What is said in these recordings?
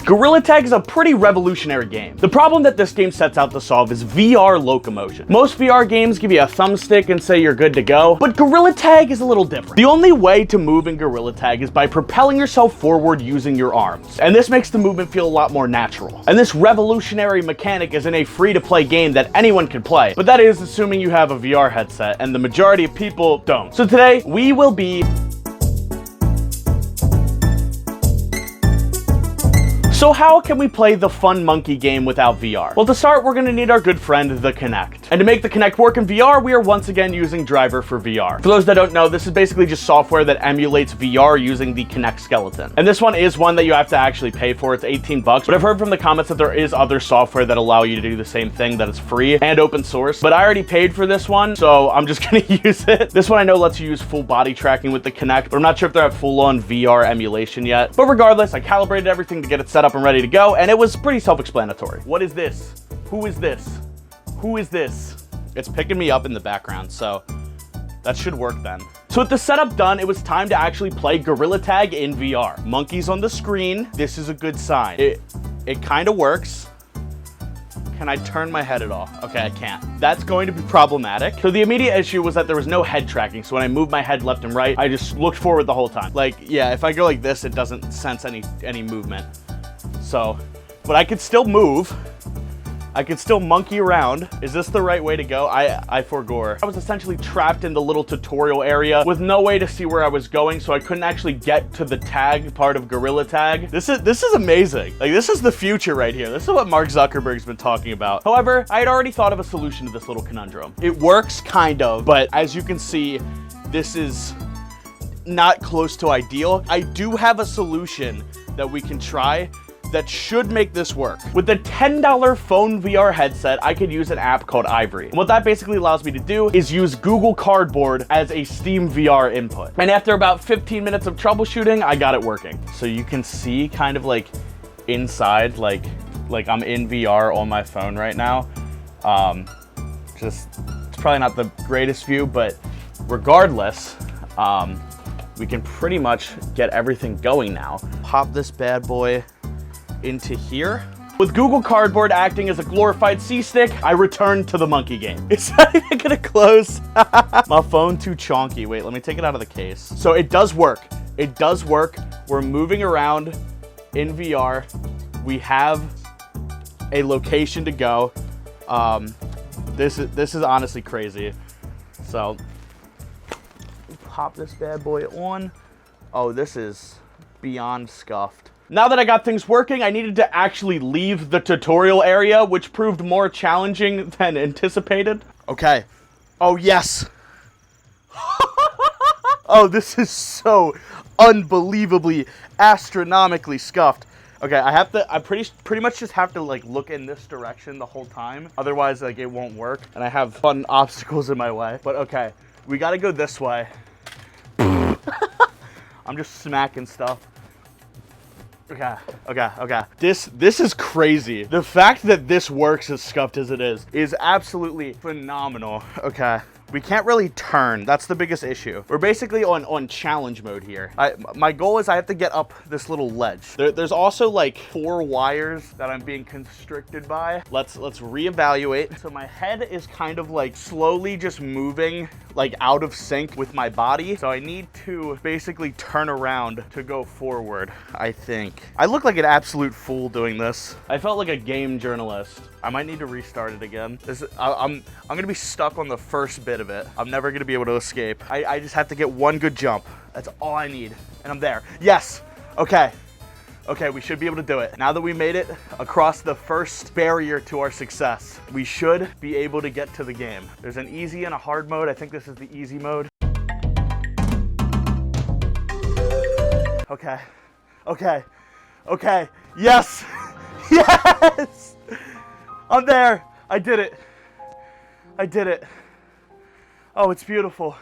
Gorilla Tag is a pretty revolutionary game. The problem that this game sets out to solve is VR locomotion. Most VR games give you a thumbstick and say you're good to go, but Gorilla Tag is a little different. The only way to move in Gorilla Tag is by propelling yourself forward using your arms, and this makes the movement feel a lot more natural. And this revolutionary mechanic is in a free-to-play game that anyone can play, but that is assuming you have a VR headset, and the majority of people don't. So today, we will be... So how can we play the fun monkey game without VR? Well, to start, we're gonna need our good friend, the Kinect. And to make the Kinect work in VR, we are once again using Driver for VR. For those that don't know, this is basically just software that emulates VR using the Kinect skeleton. And this one is one that you have to actually pay for. It's 18 bucks, but I've heard from the comments that there is other software that allow you to do the same thing that is free and open source. But I already paid for this one, so I'm just gonna use it. This one I know lets you use full body tracking with the Kinect, but I'm not sure if they have full-on VR emulation yet. But regardless, I calibrated everything to get it set up and ready to go, and it was pretty self-explanatory. What is this? Who is this? Who is this? It's picking me up in the background, so that should work then. So with the setup done, it was time to actually play Gorilla Tag in VR. Monkeys on the screen, this is a good sign. It kind of works. Can I turn my head at all? Okay, I can't. That's going to be problematic. So the immediate issue was that there was no head tracking. So when I moved my head left and right, I just looked forward the whole time. Like, yeah, if I go like this, it doesn't sense any movement. So, but I could still move. I could still monkey around. Is this the right way to go? I forgore. I was essentially trapped in the little tutorial area with no way to see where I was going, so I couldn't actually get to the tag part of Gorilla Tag. This is amazing. Like, this is the future right here. This is what Mark Zuckerberg's been talking about. However, I had already thought of a solution to this little conundrum. It works, kind of, but as you can see, this is not close to ideal. I do have a solution that we can try that should make this work. With the $10 phone VR headset, I could use an app called Ivory. And what that basically allows me to do is use Google Cardboard as a Steam VR input. And after about 15 minutes of troubleshooting, I got it working. So you can see kind of like inside, like I'm in VR on my phone right now. It's probably not the greatest view, but regardless, we can pretty much get everything going now. Pop this bad boy into here. With Google Cardboard acting as a glorified C-stick, I returned to the monkey game. It's not even gonna close. My phone too chonky. Wait, let me take it out of the case. So it does work. It does work. We're moving around in VR. We have a location to go. This is honestly crazy. So pop this bad boy on. Oh, this is beyond scuffed. Now that I got things working, I needed to actually leave the tutorial area, which proved more challenging than anticipated. Okay. Oh, yes. Oh, this is so unbelievably, astronomically scuffed. Okay, I pretty much just have to like look in this direction the whole time. Otherwise, like, it won't work. And I have fun obstacles in my way. But okay, we gotta go this way. I'm just smacking stuff. Okay. This is crazy. The fact that this works as scuffed as it is absolutely phenomenal. Okay. We can't really turn. That's the biggest issue. We're basically on challenge mode here. My goal is I have to get up this little ledge. There's also like 4 wires that I'm being constricted by. Let's reevaluate. So my head is kind of like slowly just moving like out of sync with my body. So I need to basically turn around to go forward, I think. I look like an absolute fool doing this. I felt like a game journalist. I might need to restart it again. I'm gonna be stuck on the first bit of it. I'm never gonna be able to escape. I just have to get one good jump. That's all I need, and I'm there. Yes, okay. Okay, we should be able to do it. Now that we made it across the first barrier to our success, we should be able to get to the game. There's an easy and a hard mode. I think this is the easy mode. Okay, yes, yes! I'm there. I did it. Oh, it's beautiful.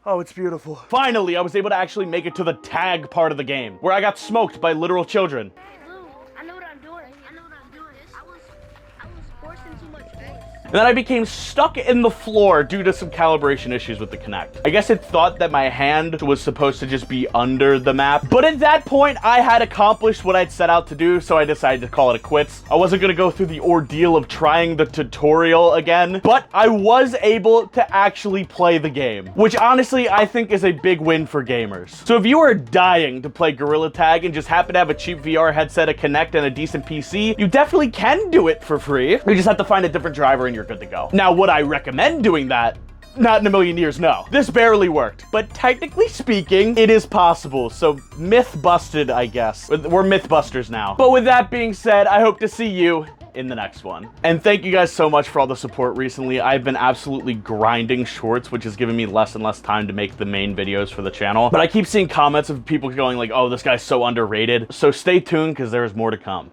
Oh, it's beautiful. Finally, I was able to actually make it to the tag part of the game, where I got smoked by literal children. Hey, Lou, I know what I'm doing. I was forcing too much space. And then I became stuck in the floor due to some calibration issues with the Kinect. I guess it thought that my hand was supposed to just be under the map. But at that point, I had accomplished what I'd set out to do, so I decided to call it quits. I wasn't gonna go through the ordeal of trying the tutorial again, but I was able to actually play the game, which honestly, I think is a big win for gamers. So if you are dying to play Gorilla Tag and just happen to have a cheap VR headset, a Kinect, and a decent PC, you definitely can do it for free. You just have to find a different driver and you're good to go. Now, would I recommend doing that? Not in a million years, no. This barely worked, but technically speaking, it is possible. So myth busted, I guess. We're Mythbusters now. But with that being said, I hope to see you in the next one. And thank you guys so much for all the support recently. I've been absolutely grinding shorts, which has given me less and less time to make the main videos for the channel. But I keep seeing comments of people going like, oh, this guy's so underrated. So stay tuned because there is more to come.